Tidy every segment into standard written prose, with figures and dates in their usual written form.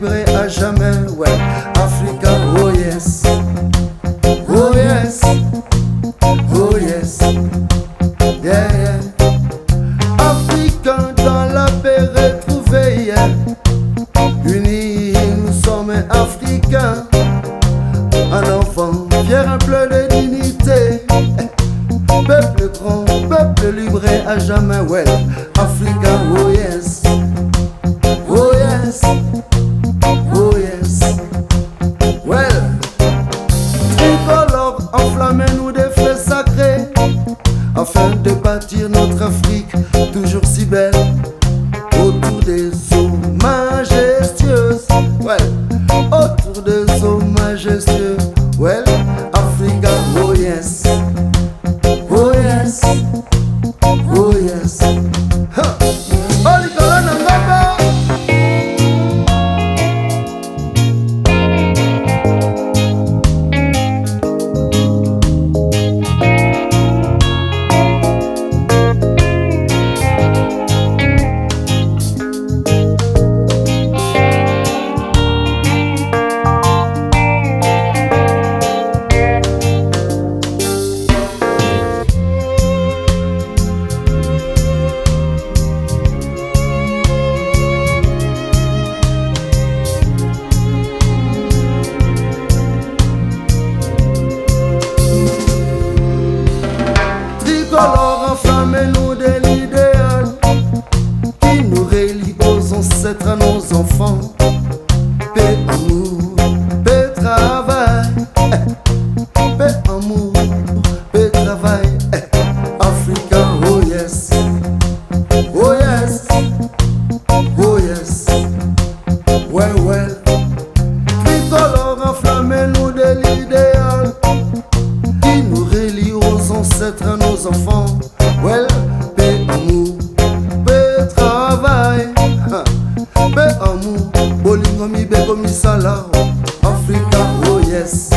libre à jamais, ouais. Africa, oh yes, oh yes, oh yes, yeah, yeah. Africains dans la paix retrouvée, yeah. Unis, nous sommes africains. Un enfant fier, un plein de dignité. Peuple grand, peuple libre à jamais, ouais. Africa, oh yes, oh yes, oh yes, well. Tricolore, enflammez-nous des feux sacrés, afin de bâtir notre Afrique toujours si belle, autour des eaux majestueuses, well. Autour des eaux majestueuses, well. Africa, oh yes, oh yes, oh yes. Ha! Oli Kolana Ngaba. Tricolore, enflammez-nous de l'idéal qui nous relie aux ancêtres, à nos enfants. Paix, amour, paix, travail. Paix, amour, paix, travail. Africa, oh yes, oh yes, oh yes, well, well. Tricolore, enflammez-nous de l'idéal qui nous relie aux ancêtres, à nos enfants. Well, paix, amour, paix, travail. Paix, amour, bolingo mi beko mi sala. Africa, oh yes,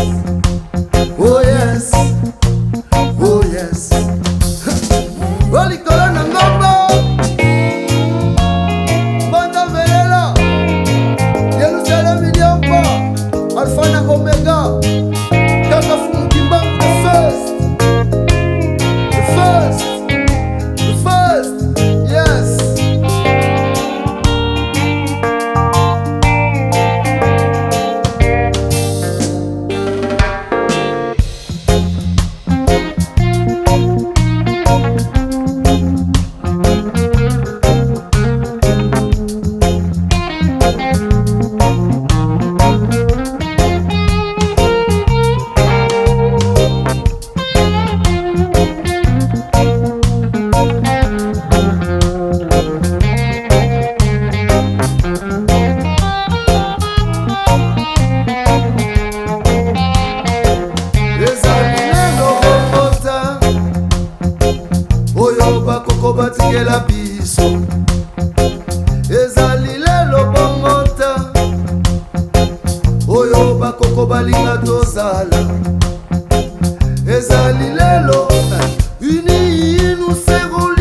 oh yes, oh yes. Oli Kolana Ngaba. Banda Velela, Yerusalem Idiomba, Alpha na Omega. Kaka Fumu Kimbangu, the first, the first, the first, yes. Oyo bakoko batikela biso ezali lelo bongota, oyo bakoko balinga tozala ezali lelo, unis nous serons